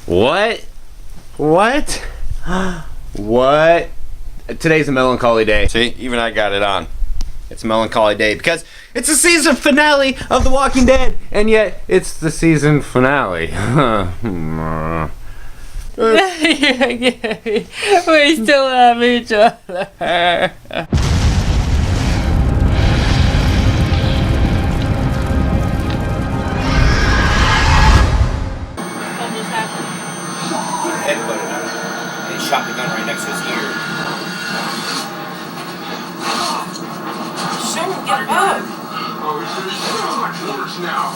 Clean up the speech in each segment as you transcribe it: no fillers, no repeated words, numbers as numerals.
What? What? What? Today's a melancholy day. See, even I got it on. It's a melancholy day because it's the season finale of The Walking Dead, and yet it's the season finale. We still love each other. Headbutted him. And he shot the gun right next to his ear. Shouldn't get up. Oh, this is so much worse now.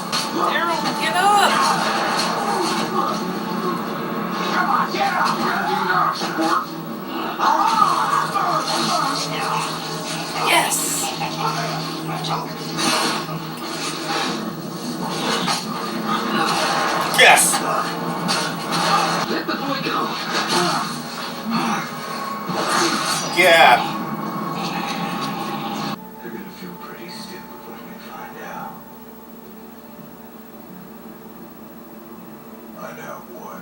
Daryl, get up. Come on, get up. You know, sport. Yes. Yes! Let the boy go. Yeah! They're gonna feel pretty stupid when we find out. Find out what?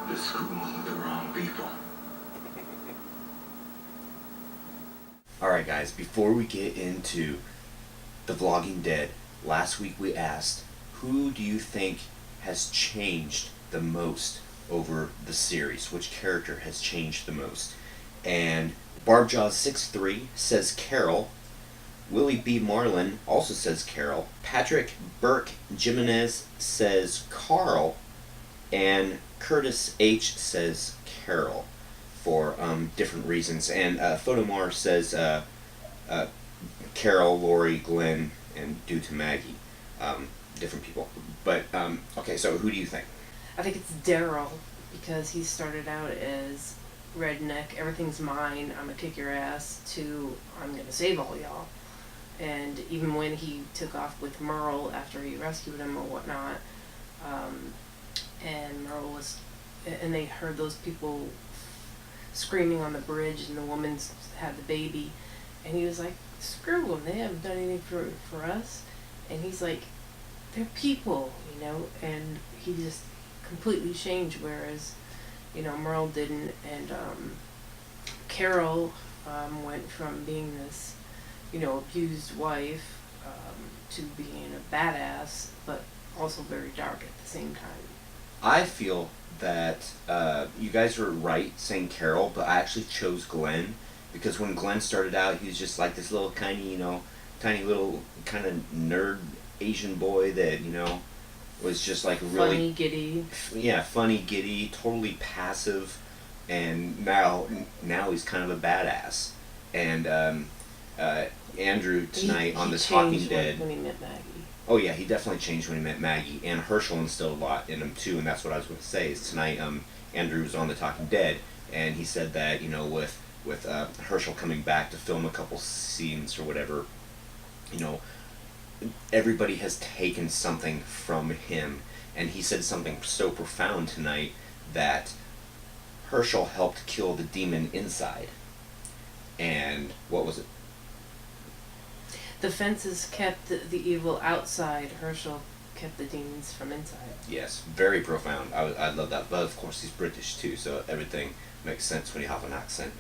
They're screwing with the wrong people. Alright guys, before we get into The Vlogging Dead, last week we asked, who do you think has changed the most over the series? Which character has changed the most? And Barbjaws63 says Carol. Willie B. Marlin also says Carol. Patrick Burke Jimenez says Carl. And Curtis H. says Carol, for different reasons. And Photomar says Carol, Lori, Glenn, and due to Maggie. Different people. But, okay, so who do you think? I think it's Daryl, because he started out as redneck, everything's mine, I'm gonna kick your ass, to I'm gonna save all y'all. And even when he took off with Merle after he rescued him or whatnot, and Merle was, and they heard those people screaming on the bridge, and the woman had the baby, and he was like, screw them, they haven't done anything for us. And he's like, they're people, you know, and he just completely changed, whereas, you know, Merle didn't. And Carol went from being this, you know, abused wife to being a badass, but also very dark at the same time. I feel that you guys were right saying Carol, but I actually chose Glenn, because when Glenn started out, he was just like this little tiny little kind of nerd Asian boy that, you know, was just like really funny, giddy. Yeah, funny, giddy, totally passive, and now he's kind of a badass. And Andrew tonight on The Talking Dead. When he met Maggie. Oh yeah, he definitely changed when he met Maggie, and Herschel instilled a lot in him too, and that's what I was going to say. Is tonight, Andrew was on The Talking Dead, and he said that, you know, with Herschel coming back to film a couple scenes or whatever, you know, everybody has taken something from him, and he said something so profound tonight that Herschel helped kill the demon inside. And what was it? The fences kept the evil outside. Herschel kept the demons from inside. Yes, very profound. I love that. But of course, he's British too, so everything makes sense when you have an accent.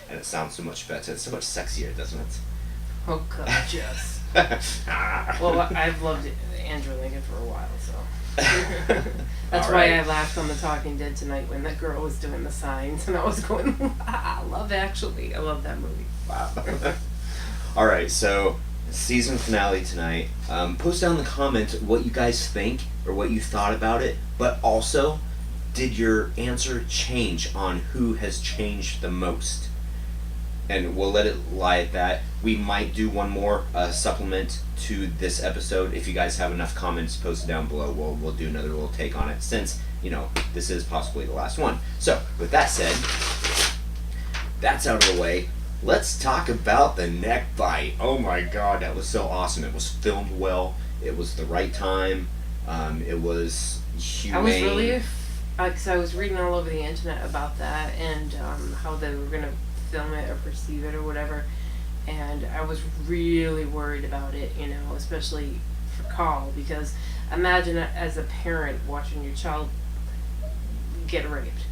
And it sounds so much better. It's so much sexier, doesn't it? Oh God, yes. Well, I've loved Andrew Lincoln for a while, so. That's All why right. I laughed on The Talking Dead tonight when that girl was doing the signs, and I was going, Love Actually. I love that movie. Wow. Alright, so season finale tonight. Post down in the comments what you guys think or what you thought about it, but also, did your answer change on who has changed the most? And we'll let it lie at that. We might do one more supplement to this episode. If you guys have enough comments posted down below, we'll do another little take on it, since, you know, this is possibly the last one. So, with that said, that's out of the way. Let's talk about the neck bite. Oh my God, that was so awesome. It was filmed well. It was the right time. It was humane. I was really, because I was reading all over the internet about that, and how they were going to film it or perceive it or whatever. and I was really worried about it, you know, especially for Carl, because imagine as a parent watching your child get raped,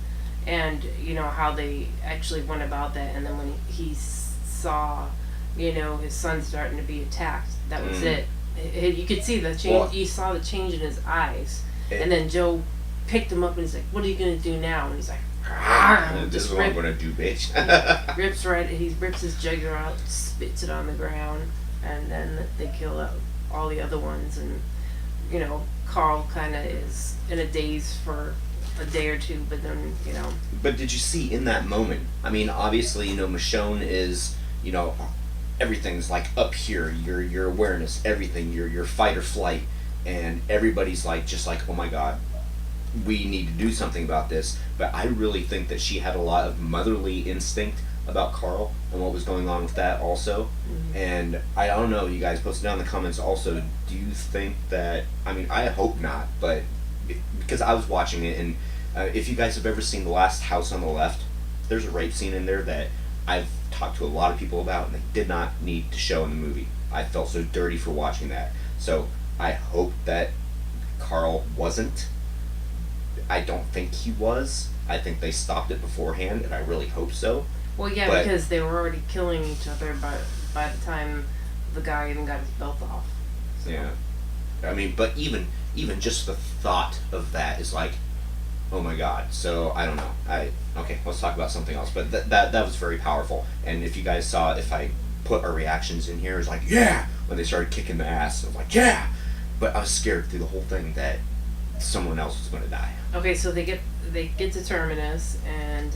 and you know how they actually went about that, and then when he saw, you know, his son starting to be attacked, that was it. You could see the change. Well, you saw the change in his eyes, it, and then Joe picked him up and he's like, "What are you gonna do now?" And he's like, and this is what I'm gonna do, bitch. he rips his jugular out, spits it on the ground, and then they kill out all the other ones. And you know, Carl kind of is in a daze for a day or two, but then, you know. But did you see in that moment? I mean, obviously, you know, Michonne is, you know, everything's like up here. Your awareness, everything, your fight or flight, and everybody's like just like, oh my God, we need to do something about this. But I really think that she had a lot of motherly instinct about Carl and what was going on with that also. Mm-hmm. And I don't know, you guys posted down in the comments also, do you think that, I mean, I hope not, but because I was watching it, and if you guys have ever seen The Last House on the Left, there's a rape scene in there that I've talked to a lot of people about, and they did not need to show in the movie. I felt so dirty for watching that. So I hope that Carl wasn't. I don't think he was. I think they stopped it beforehand, and I really hope so. Well, yeah, But because they were already killing each other by the time the guy even got his belt off. So. yeah, I mean, but even just the thought of that is like, oh my God. So I don't know. Okay, let's talk about something else. But that was very powerful. And if you guys saw, if I put our reactions in here, it was like, yeah, when they started kicking the ass, I was like, yeah. But I was scared through the whole thing that someone else was going to die. Okay, so they get to Terminus, and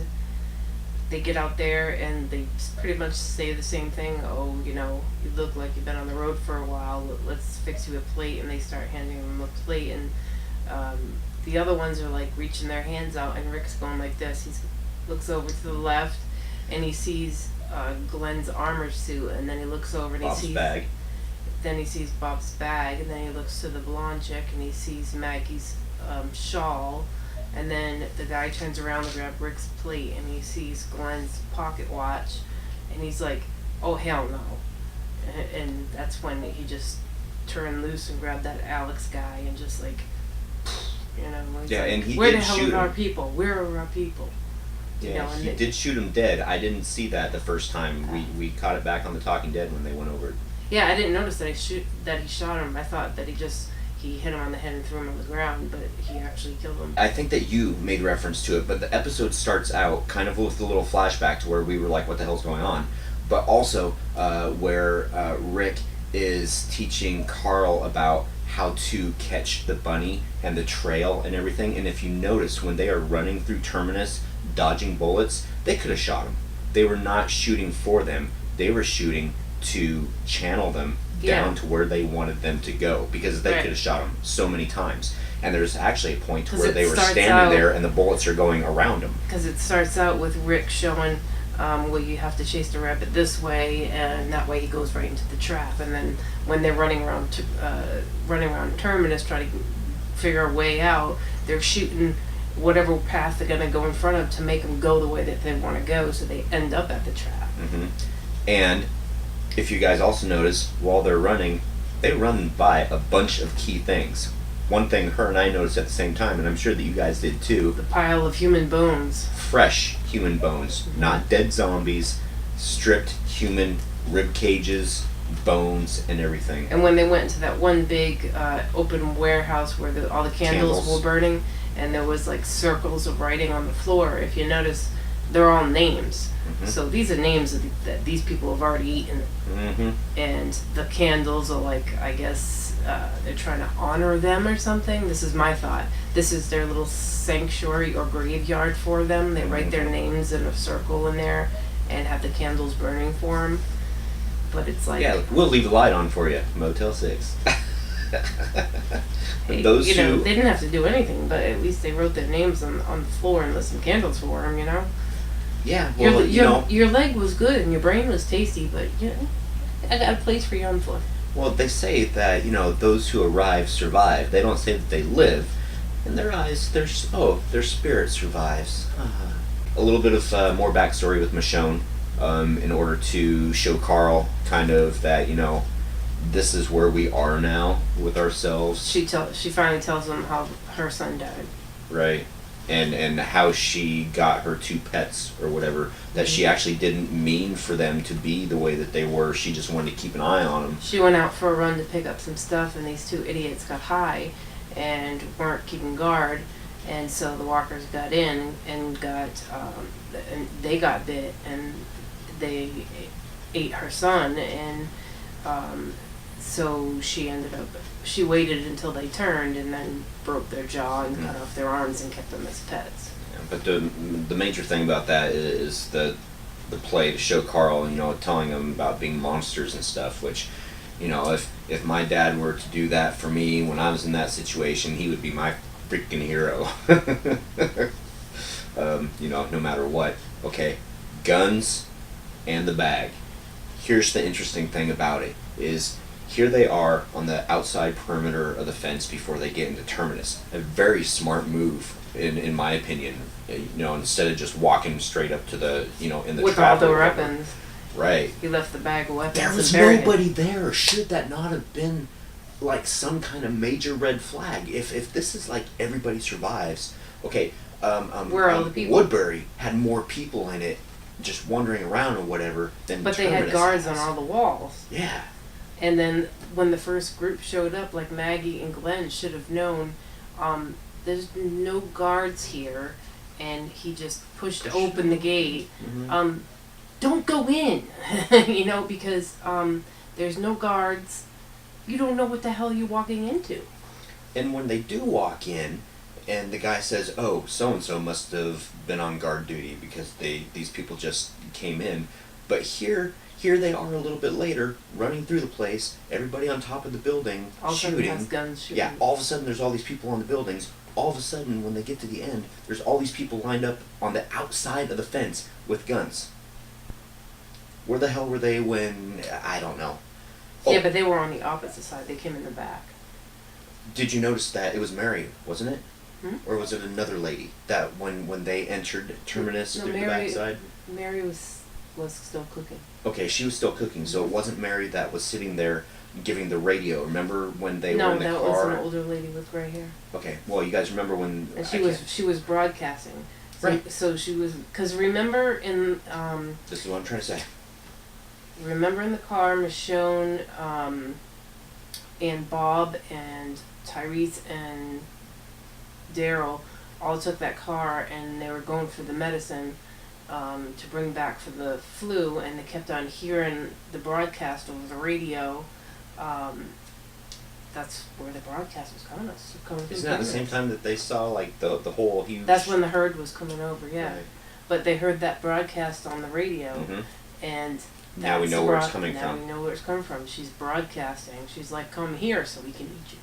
they get out there, and they pretty much say the same thing. Oh, you know, you look like you've been on the road for a while. Let's fix you a plate, and they start handing them a plate, and the other ones are like reaching their hands out, and Rick's going like this. He looks over to the left, and he sees Glenn's armor suit, and then he looks over and Bob's he sees bag. Then he sees Bob's bag, and then he looks to the blonde chick, and he sees Maggie's shawl, and then the guy turns around to grab Rick's plate, and he sees Glenn's pocket watch, and he's like, "Oh hell no!" And that's when he just turned loose and grabbed that Alex guy, and just like, you know, Yeah, like, and he where did the hell shoot are our him. people? Where are our people? You know, Yeah, and he did shoot him dead. I didn't see that the first time. We caught it back on the Talking Dead when they went over. Yeah, I didn't notice that he shot him. I thought that he hit him on the head and threw him on the ground, but he actually killed him. I think that you made reference to it, but the episode starts out kind of with a little flashback to where we were like, what the hell's going on? But also where Rick is teaching Carl about how to catch the bunny and the trail and everything. And if you notice, when they are running through Terminus, dodging bullets, they could have shot him. They were not shooting for them. They were shooting to channel them down to where they wanted them to go, because they could have shot them so many times. And there's actually a point to where they were standing there and the bullets are going around them. Because it starts out with Rick showing, well, you have to chase the rabbit this way, and that way he goes right into the trap. And then when they're running around Terminus trying to figure a way out, they're shooting whatever path they're going to go in front of to make them go the way that they want to go, so they end up at the trap. Mm-hmm. And if you guys also notice, while they're running, they run by a bunch of key things. One thing her and I noticed at the same time, and I'm sure that you guys did too. The pile of human bones. Fresh human bones, not dead zombies, stripped human rib cages, bones, and everything. And when they went into that one big open warehouse where all the candles were burning, and there was like circles of writing on the floor, if you notice, they're all names. Mm-hmm. So these are names that these people have already eaten. Mm-hmm. And the candles are like, I guess, they're trying to honor them or something. This is my thought. This is their little sanctuary or graveyard for them. They write their names in a circle in there and have the candles burning for them. But it's like... Yeah, we'll leave the light on for you, Motel 6. Hey, those you know, two... they didn't have to do anything, but at least they wrote their names on the floor and lit some candles for them, you know? Yeah, well, your leg was good and your brain was tasty, but, you know, I got a place for you on the floor. Well, they say that, those who arrive survive. They don't say that they live. In their eyes, their spirit survives. A little bit of more backstory with Michonne. in order to show Carl kind of that, this is where we are now with ourselves. She finally tells him how her son died. Right. And how she got her 2 pets or whatever, that she actually didn't mean for them to be the way that they were. She just wanted to keep an eye on them. She went out for a run to pick up some stuff, and these 2 idiots got high and weren't keeping guard, and so the walkers got in and they got bit, and they ate her son, and so she waited until they turned and then broke their jaw and cut off their arms and kept them as pets. Yeah, but the major thing about that is the play to show Carl, telling him about being monsters and stuff, which, if my dad were to do that for me when I was in that situation, he would be my freaking hero. No matter what. Okay, guns and the bag. Here's the interesting thing about it is, here they are on the outside perimeter of the fence before they get into Terminus. A very smart move, in my opinion. Instead of just walking straight up to the, in the with trap all the or whatever. weapons. Right. He left the bag of weapons. There was and buried nobody it. there. Should that not have been like some kind of major red flag? If this is like everybody survives, okay. Where are all the people? Woodbury had more people in it, just wandering around or whatever than But they had Terminus guards has. on all the walls. Yeah. And then when the first group showed up, like Maggie and Glenn should have known, there's no guards here, and he just pushed open the gate. Mm-hmm. Don't go in, because there's no guards. You don't know what the hell you're walking into. And when they do walk in, and the guy says, "Oh, so and so must have been on guard duty because these people just came in," but here they are a little bit later, running through the place, everybody on top of the building, All of a sudden shooting. has guns shooting. Yeah, all of a sudden there's all these people on the buildings. All of a sudden, when they get to the end, there's all these people lined up on the outside of the fence with guns. Where the hell were they when... I don't know. Yeah, but they were on the opposite side. They came in the back. Did you notice that it was Mary, wasn't it? Hmm? Or was it another lady that when they entered Terminus No, through the Mary- backside? Mary was still cooking. Okay, she was still cooking, so it wasn't Mary that was sitting there giving the radio. Remember when they were in the No, car? that was an older lady with gray hair. Okay, well, you guys remember when... And I she was broadcasting. So, Right. So she was, because remember in This is what I'm trying to say. remember in the car, Michonne, and Bob and Tyrese and Daryl all took that car, and they were going for the medicine to bring back for the flu, and they kept on hearing the broadcast over the radio. That's where the broadcast was coming. Coming from Isn't that the same time that they saw like the whole huge... That's when the herd was coming over, yeah. Right. But they heard that broadcast on the radio, Mhm. and Now we that's know the where it's coming now from. we know where it's coming from. She's broadcasting. She's like, "Come here, so we can eat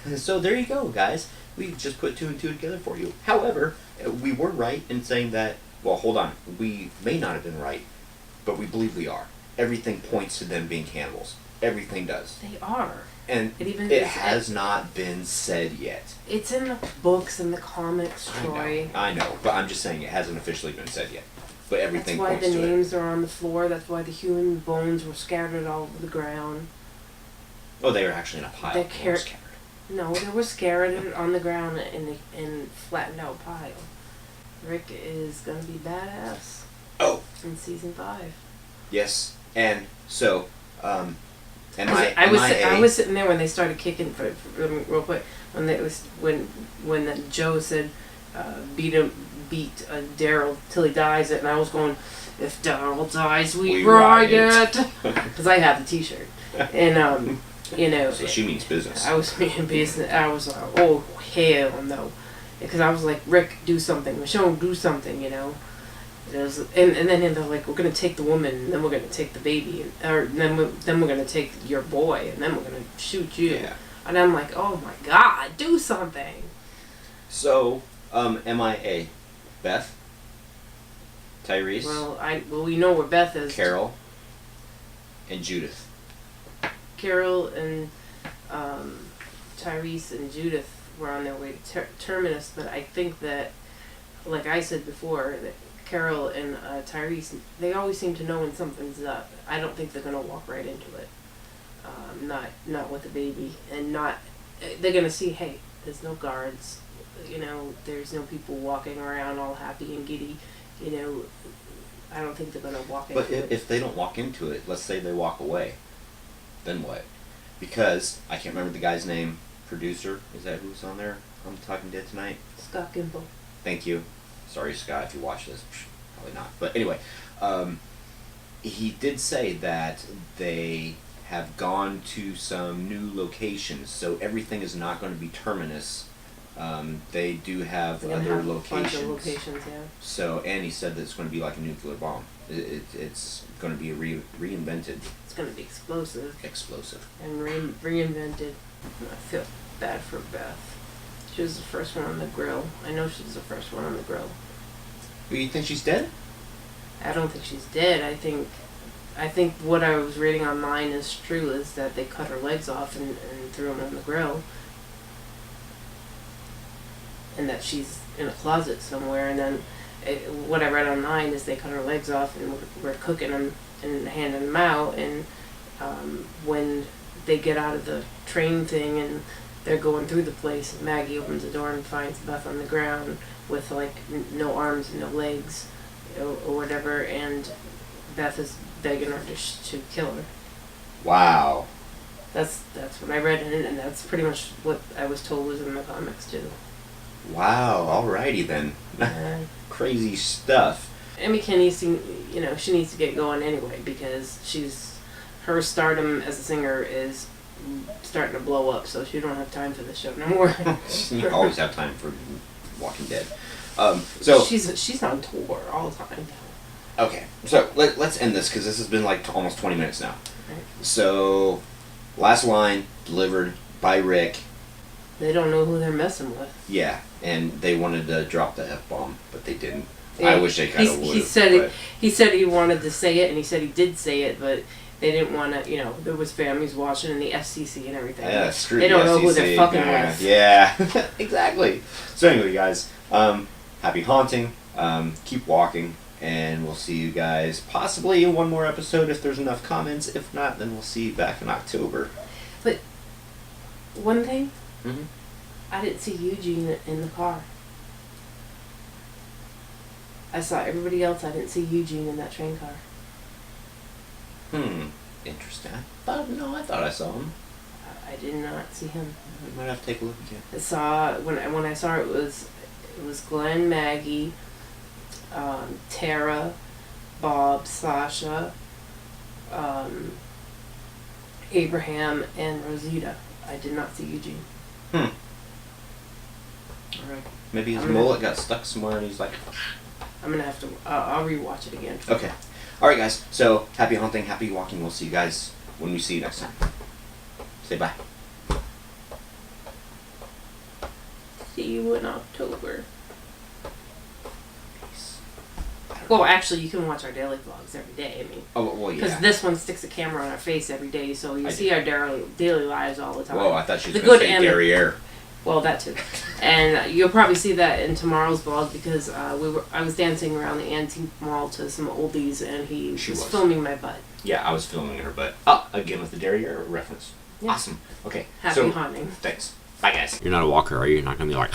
you." So there you go, guys. We just put 2 and 2 together for you. However, we were right in saying that... Well, hold on. We may not have been right, but we believe we are. Everything points to them being cannibals. Everything does. They are. And it has not been said yet. It's in the books and the comics, Troy. I know, but I'm just saying it hasn't officially been said yet. But everything That's why points the to it. names are on the floor. That's why the human bones were scattered all over the ground. Oh, they were actually in a pile. They're They weren't scattered. No, they were scattered on the ground in flattened out pile. Rick is gonna be badass Oh, in season 5. yes. And so, and I was sitting there when they started kicking for real quick when Joe said beat Daryl till he dies, and I was going, if Daryl dies we riot, because I have the T-shirt, and So she means business. I was being business. I was like, oh hell no, because I was like, Rick, do something, Michonne, do something, It was, and then they're like, we're gonna take the woman, and then we're gonna take the baby, then we're gonna take your boy, and then we're gonna shoot you. Yeah. And I'm like, oh my god, do something. So, MIA, Beth, Tyrese, Well, we know where Beth is. Carol, and Judith. Carol and Tyrese and Judith were on their way to Terminus, but I think that, like I said before, that Carol and Tyrese, they always seem to know when something's up. I don't think they're gonna walk right into it. Not with the baby, and not. They're gonna see, hey, there's no guards. You know, there's no people walking around all happy and giddy. You know, I don't think they're gonna walk into But it. if they don't walk into it, let's say they walk away, then what? Because I can't remember the guy's name. Producer, is that who's on there? I'm Talking Dead tonight. Scott Gimple. Thank you. Sorry, Scott, if you watch this. Probably not. But anyway, he did say that they have gone to some new locations, so everything is not going to be Terminus. They do have They're gonna other have a locations. bunch of locations, yeah. So, and he said that it's going to be like a nuclear bomb. It's going to be reinvented. It's gonna be explosive Explosive. and reinvented. I feel bad for Beth. She was the first one on the grill. I know she was the first one on the grill. But you think she's dead? I don't think she's dead. I think what I was reading online is true, is that they cut her legs off and threw them on the grill. And that she's in a closet somewhere, and then what I read online is they cut her legs off and were cooking them and handing them out, and when they get out of the train thing and they're going through the place, Maggie opens the door and finds Beth on the ground with like no arms and no legs or whatever, and Beth is begging her to kill her. Wow. That's what I read, and that's pretty much what I was told was in the comics too. Wow. Alrighty then. Crazy stuff. Emmy Kenny, you know, she needs to get going anyway, because her stardom as a singer is starting to blow up, so she don't have time for this show no more. You always have time for Walking Dead. So she's on tour all the time now. okay, so let's end this because this has been like almost 20 minutes now. Right. So last line delivered by Rick. They don't know who they're messing with. Yeah, and they wanted to drop the F-bomb, but they didn't. Yeah, I wish they kind of would. He said he wanted to say it, and he said he did say it, but they didn't want to. You know, there was families watching and the FCC and everything. Yeah, screw they don't the know who FCC, they're fucking yeah, with. Yeah, exactly. So anyway, guys, happy haunting. Keep walking, and we'll see you guys possibly in one more episode if there's enough comments. If not, then we'll see you back in October. But one thing, Mm-hmm. I didn't see Eugene in the car. I saw everybody else. I didn't see Eugene in that train car. Interesting. I thought I saw him. I did not see him. I might have to take a look again. I saw when I saw it was Glenn, Maggie, Tara, Bob, Sasha, Abraham, and Rosita. I did not see Eugene. Alright. Maybe his mullet got stuck somewhere and he's like... I'm gonna have to. I'll rewatch it again. Okay. Alright, guys. So, happy hunting, happy walking. We'll see you guys when we see you next time. Say bye. See you in October. Peace. Well, actually, you can watch our daily vlogs every day. I mean, Oh, well, yeah. because this one sticks a camera on our face every day, so you I see our daily lives all the time. Whoa, I thought she was The going to good say and the- derriere. Well, that too. And you'll probably see that in tomorrow's vlog, because I was dancing around the antique mall to some oldies, and he She was was. filming my butt. Yeah, I was filming her, but... Oh, again with the derriere reference. Yeah. Awesome. Okay. Happy haunting. Thanks. Bye, guys. You're not a walker, are you? You're not gonna be like.